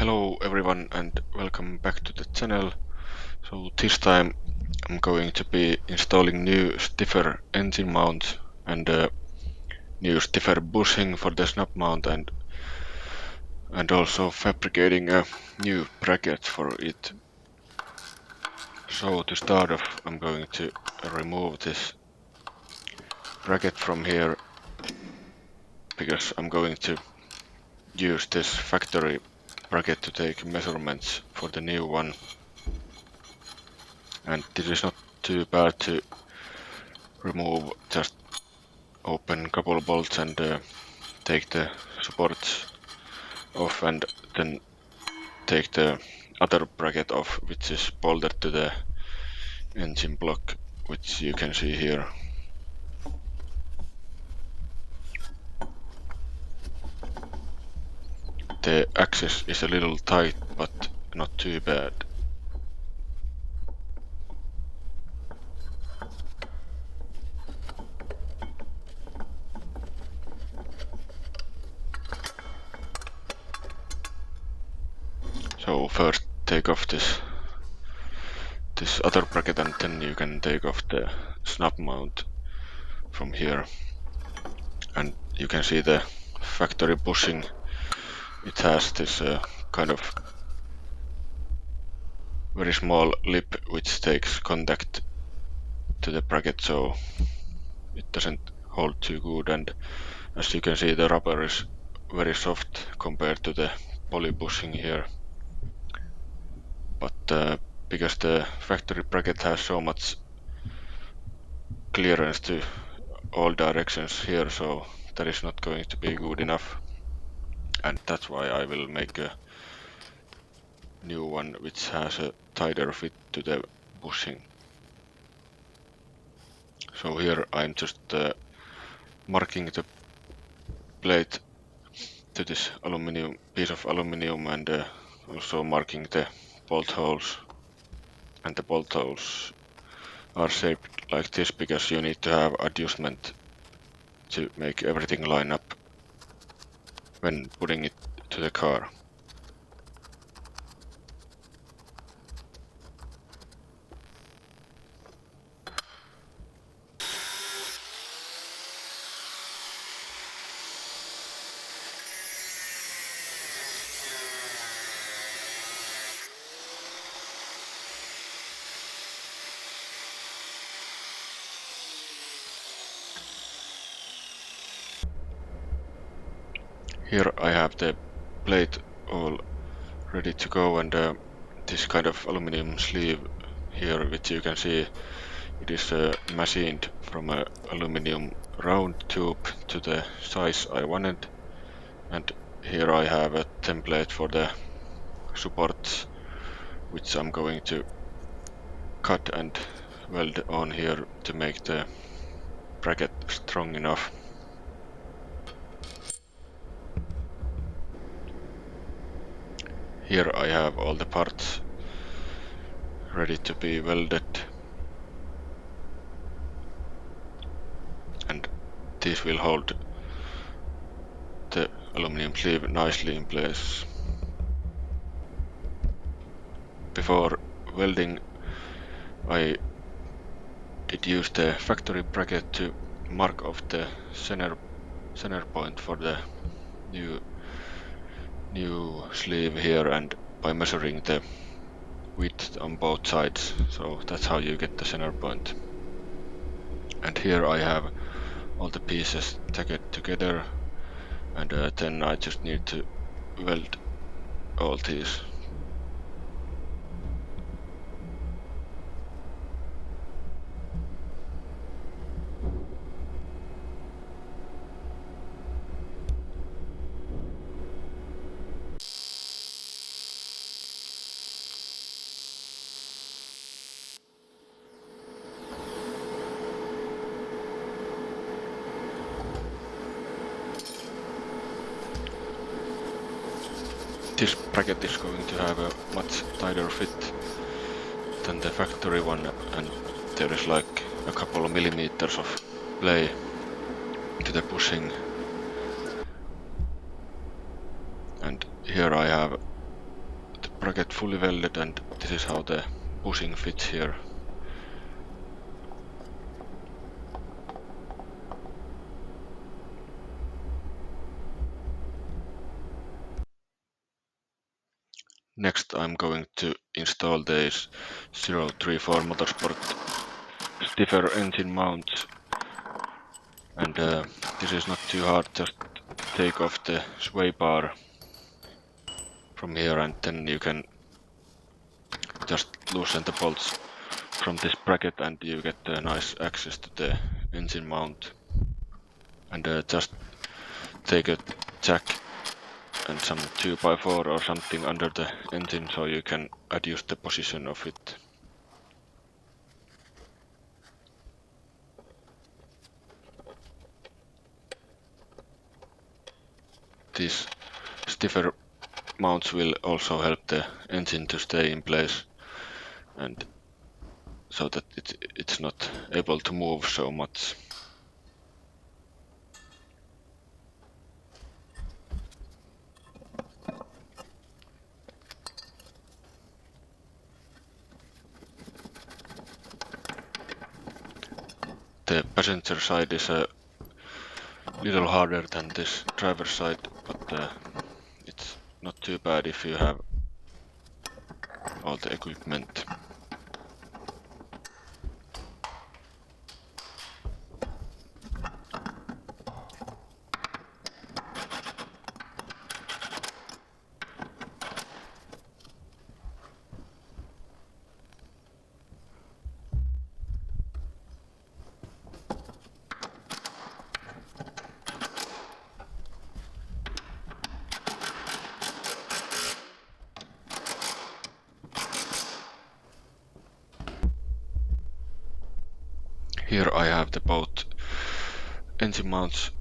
Hello everyone and welcome back to the channel. So this time I'm going to be installing new stiffer engine mount and new stiffer bushing for the snub mount and also fabricating a new bracket for it. So to start off I'm going to remove this bracket from here because I'm going to use this factory bracket to take measurements for the new one. And this is not too bad to remove, just open couple bolts and take the supports off and then take the other bracket off, which is bolted to the engine block, which you can see here. The axis is a little tight, but not too bad. So first take off this other bracket and then you can take off the snub mount from here. And you can see the factory bushing. It has this kind of very small lip which takes contact to the bracket, so it doesn't hold too good, and as you can see the rubber is very soft compared to the poly bushing here. But because the factory bracket has so much clearance to all directions here, so that is not going to be good enough, and that's why I will make a new one which has a tighter fit to the bushing. So here I'm just marking the plate to this piece of aluminium and also marking the bolt holes. And the bolt holes are shaped like this because you need to have adjustment to make everything line up when putting it to the car. Here I have the plate all ready to go, and this kind of aluminum sleeve here, which you can see, it is machined from a aluminum round tube to the size I wanted. And here I have a template for the supports, which I'm going to cut and weld on here to make the bracket strong enough. Here I have all the parts ready to be welded, and these will hold the aluminum sleeve nicely in place. Before welding I did use the factory bracket to mark off the center point for the new sleeve here, and by measuring the width on both sides, so that's how you get the center point. And here I have all the pieces tacked together, and then I just need to weld all these. This bracket is going to have a much tighter fit than the factory one, and there is like a couple of millimeters of play to the bushing. And here I have bracket fully welded, and this is how the bushing fits here. Next I'm going to install these 034 Motorsport stiffer engine mounts, and this is not too hard, just take off the sway bar from here and then you can just loosen the bolts from this bracket and you get a nice access to the engine mount. And just take a jack and some 2x4 or something under the engine so you can adjust the position of it. These stiffer mounts will also help the engine to stay in place and so that it's not able to move so much. The passenger side is a little harder than this driver side, but it's not too bad if you have all the equipment. Here I have the both engine mounts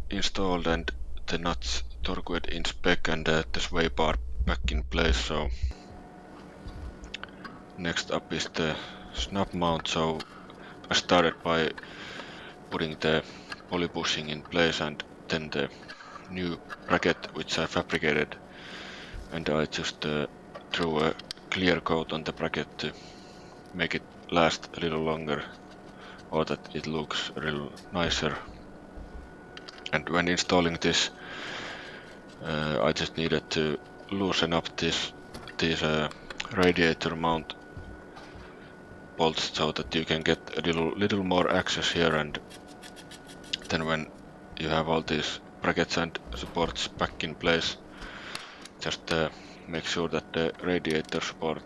installed and the nuts torqued in spec and the sway bar back in place. So next up is the snub mount. So I started by putting the poly bushing in place and then the new bracket which I fabricated, and I just threw a clear coat on the bracket to make it last a little longer or that it looks a little nicer. And when installing this I just needed to loosen up these radiator mount bolts so that you can get a little more access here, and then when you have all these brackets and supports back in place, just make sure that the radiator support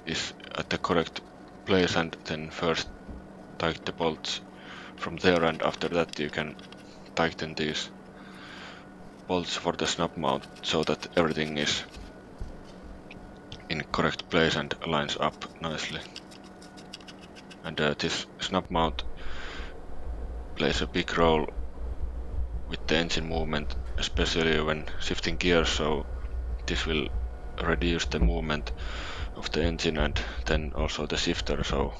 is at the correct place and then first tighten the bolts from there, and after that you can tighten these bolts for the snub mount so that everything is in correct place and lines up nicely. And this snub mount plays a big role with the engine movement, especially when shifting gears, so this will reduce the movement of the engine and then also the shifter, so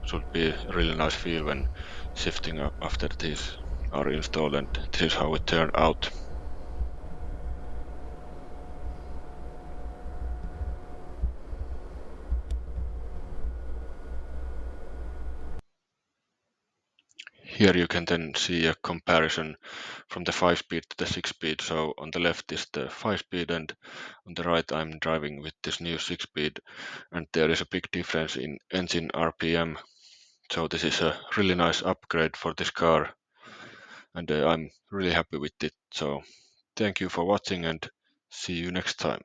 should be a really nice feel when shifting after these are installed, and this is how it turned out. Here you can then see a comparison from the 5-speed to the 6-speed. So on the left is the 5-speed and on the right I'm driving with this new 6-speed, and there is a big difference in engine RPM. So this is a really nice upgrade for this car and I'm really happy with it. So thank you for watching and see you next time.